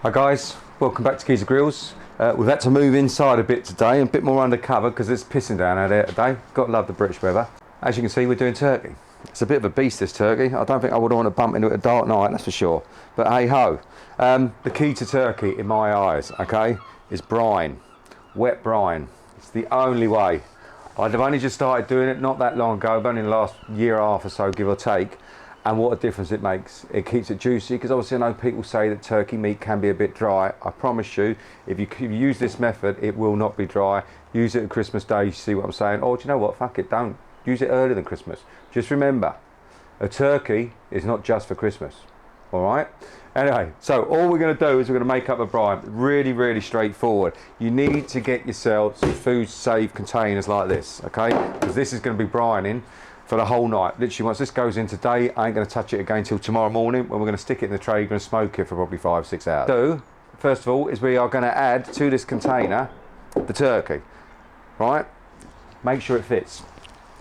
Hi guys, welcome back to Geezer Grills. We've had to move inside a bit today, a bit more undercover because it's pissing down out there today. Got to love the British weather. As you can see, we're doing turkey. It's a bit of a beast, this turkey. I don't think I would want to bump into it at a dark night, that's for sure. But hey ho, the key to turkey in my eyes, okay, is brine, wet brine. It's the only way. I've only just started doing it not that long ago, but only in the last year and a half or so, give or take. And what a difference it makes. It keeps it juicy, because obviously I know people say that turkey meat can be a bit dry. I promise you, if you use this method, it will not be dry. Use it at Christmas Day, you see what I'm saying? Or do you know what, fuck it, don't. Use it earlier than Christmas. Just remember, a turkey is not just for Christmas, all right? Anyway, so all we're gonna do is we're gonna make up a brine. Really, really straightforward. You need to get yourself some food safe containers like this, okay? Because this is gonna be brining for the whole night. Literally, once this goes in today, I ain't going to touch it again until tomorrow morning, when we're going to stick it in the Traeger and smoke it for probably 5-6 hours. So, first of all, is we are going to add to this container the turkey, right? Make sure it fits,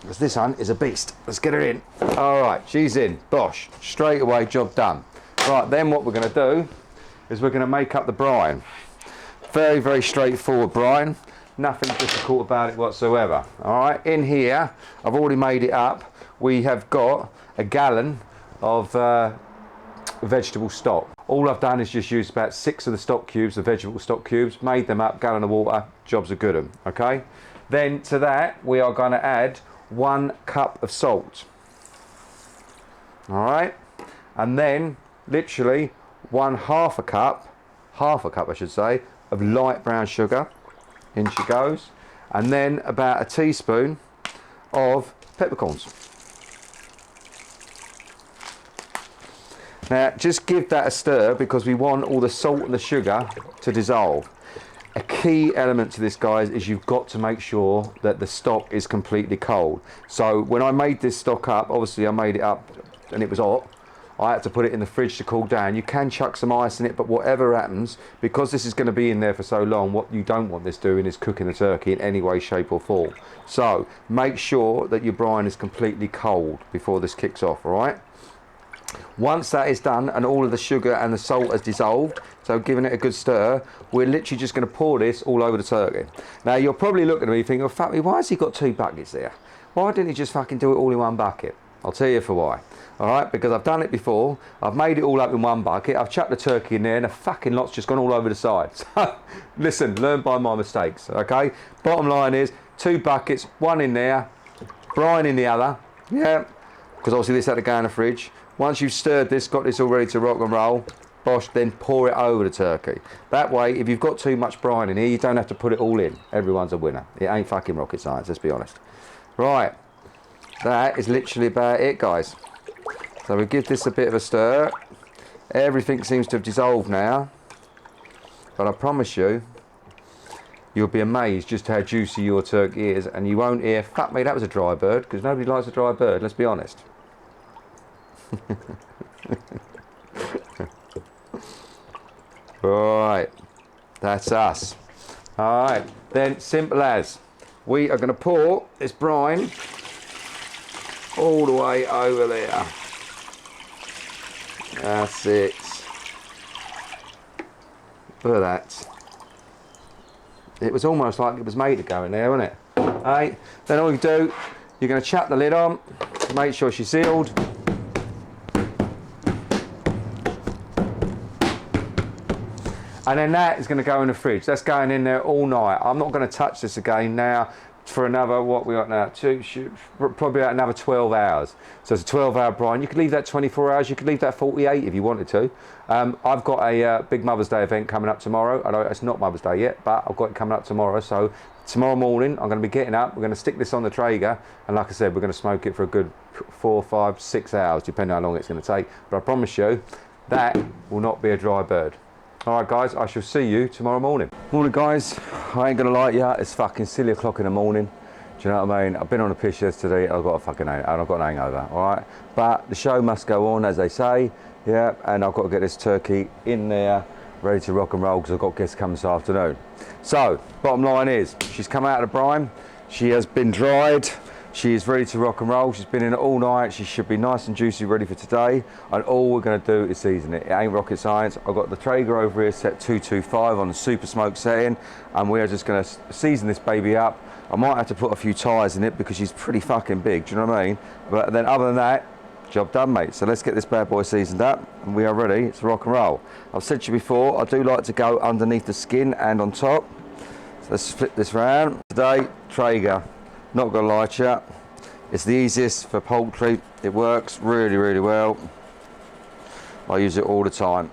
because this one is a beast. Let's get her in. All right, she's in. Bosh, straight away, job done. Right, then what we're going to do is we're going to make up the brine. Very, very straightforward brine. Nothing difficult about it whatsoever. All right, in here, I've already made it up. We have got a gallon of vegetable stock. All I've done is just use about 6 of the stock cubes, the vegetable stock cubes, made them up, gallon of water, job's a good one, okay? Then to that, we are gonna add 1 cup of salt. All right, and then literally half a cup I should say, of light brown sugar. In she goes, and then about a teaspoon of peppercorns. Now just give that a stir, because we want all the salt and the sugar to dissolve. A key element to this, guys, is you've got to make sure that the stock is completely cold. So when I made this stock up, obviously I made it up and it was hot. I had to put it in the fridge to cool down. You can chuck some ice in it, but whatever happens, because this is going to be in there for so long, what you don't want this doing is cooking the turkey in any way, shape or form. So make sure that your brine is completely cold before this kicks off, all right? Once that is done and all of the sugar and the salt has dissolved, so giving it a good stir, we're literally just going to pour this all over the turkey. Now you're probably looking at me thinking, oh, fuck me, why has he got 2 buckets there? Why didn't he just fucking do it all in 1 bucket? I'll tell you for why. All right, because I've done it before. I've made it all up in 1 bucket. I've chucked the turkey in there and the fucking lot's just gone all over the side. So, listen, learn by my mistakes, okay? Bottom line is 2 buckets, 1 in there, brine in the other, yeah, because obviously this had to go in the fridge. Once you've stirred this, got this all ready to rock and roll, bosh, then pour it over the turkey. That way, if you've got too much brine in here, you don't have to put it all in. Everyone's a winner. It ain't fucking rocket science, let's be honest. Right, that is literally about it, guys. So we give this a bit of a stir. Everything seems to have dissolved now, but I promise you, you'll be amazed just how juicy your turkey is, and you won't hear, fuck me, that was a dry bird, because nobody likes a dry bird, let's be honest. Right, that's us. All right, then simple as, we are going to pour this brine all the way over there. That's it. Look at that. It was almost like it was made to go in there, wasn't it? Hey, then all you do, you're going to chuck the lid on, make sure she's sealed. And then that is going to go in the fridge. That's going in there all night. I'm not going to touch this again now for another, what we got now, probably about another 12 hours. So it's a 12-hour brine. You could leave that 24 hours. You could leave that 48 if you wanted to. I've got a big Mother's Day event coming up tomorrow. I know it's not Mother's Day yet, but I've got it coming up tomorrow. So tomorrow morning, I'm going to be getting up. We're going to stick this on the Traeger. And like I said, we're going to smoke it for a good 4, 5, 6 hours, depending on how long it's going to take. But I promise you, that will not be a dry bird. All right, guys, I shall see you tomorrow morning. Morning, guys. I ain't gonna lie to you, it's fucking silly o'clock in the morning. Do you know what I mean? I've been on a piss yesterday, I've got I've got an hangover, all right? But the show must go on, as they say, yeah, and I've got to get this turkey in there, ready to rock and roll, because I've got guests coming this afternoon. So, bottom line is, she's come out of the brine, she has been dried, She is ready to rock and roll. She's been in it all night. She should be nice and juicy, ready for today. And all we're going to do is season it. It ain't rocket science. I've got the Traeger over here set 225 on the super smoke setting, and we are just going to season this baby up. I might have to put a few tyres in it because she's pretty fucking big, do you know what I mean? But then other than that, job done, mate. So let's get this bad boy seasoned up, and we are ready to rock and roll. I've said to you before, I do like to go underneath the skin and on top. So let's flip this round. Today, Traeger. Not gonna lie to you, it's the easiest for poultry. It works really, really well. I use it all the time.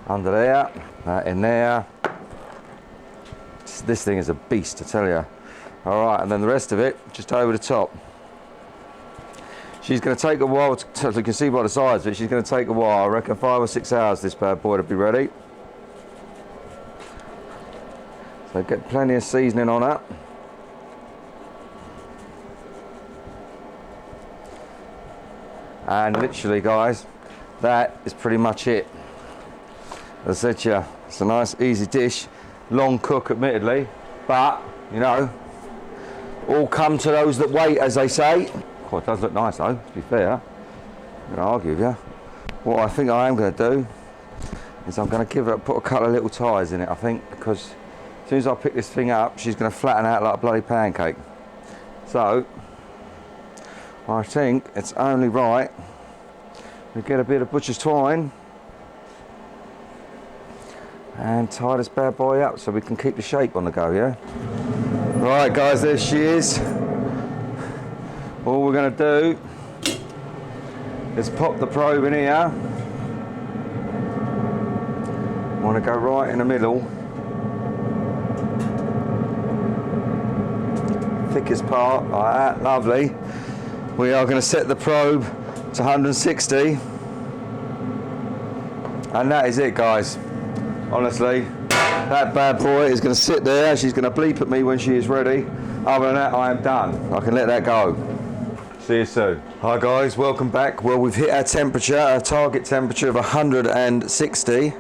Under there, that in there. This thing is a beast, I tell you. All right, and then the rest of it, just over the top. She's going to take a while, as you can see by the size of it, she's going to take a while. I reckon 5 or 6 hours this bad boy to be ready. So get plenty of seasoning on it. And literally, guys, that is pretty much it. As I said to you, it's a nice, easy dish. Long cook, admittedly, but, you know, all come to those that wait, as they say. Oh, it does look nice, though, to be fair. I'm going to argue with you. What I think I am going to do is I'm going to put a couple of little ties in it, I think, because as soon as I pick this thing up, she's going to flatten out like a bloody pancake. So, I think it's only right we get a bit of butcher's twine and tie this bad boy up so we can keep the shape on the go, yeah? Right, guys, there she is. All we're going to do is pop the probe in here. Want to go right in the middle. Thickest part, like that, lovely. We are going to set the probe to 160, and that is it, guys. Honestly, that bad boy is going to sit there. She's going to bleep at me when she is ready. Other than that, I am done. I can let that go. See you soon. Hi guys, welcome back. Well, we've hit our temperature, our target temperature of 160,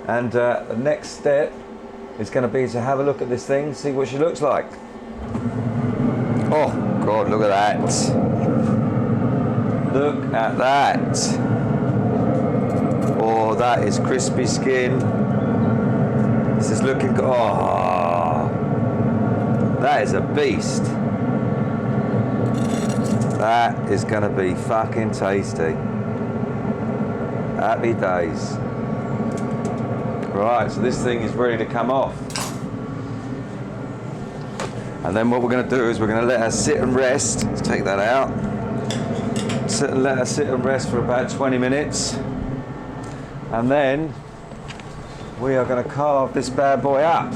and the next step is going to be to have a look at this thing, see what she looks like. Oh God, look at that. Look at that. Oh, that is crispy skin. This is looking good. Oh, that is a beast. That is going to be fucking tasty. Happy days. Right, so this thing is ready to come off. And then what we're going to do is we're going to let her sit and rest. Let's take that out. Let her sit and rest for about 20 minutes. And then we are going to carve this bad boy up.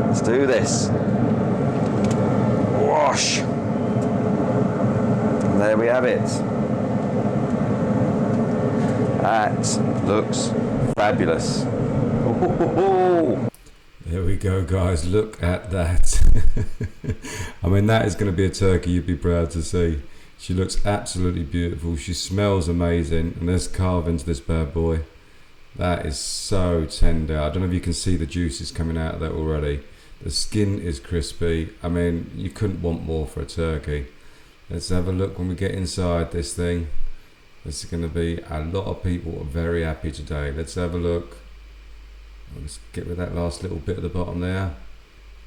Let's do this. Wash. And there we have it. That looks fabulous. Ooh. There we go, guys. Look at that. I mean, that is going to be a turkey you'd be proud to see. She looks absolutely beautiful. She smells amazing. And let's carve into this bad boy. That is so tender. I don't know if you can see the juices coming out of that already. The skin is crispy. I mean, you couldn't want more for a turkey. Let's have a look when we get inside this thing. This is going to be a lot of people are very happy today. Let's have a look. Let's get rid of that last little bit at the bottom there.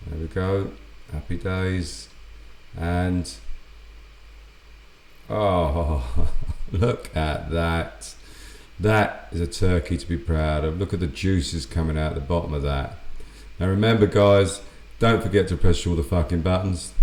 There we go. Happy days. And oh, look at that. That is a turkey to be proud of. Look at the juices coming out the bottom of that. Now remember, guys, don't forget to press all the fucking buttons.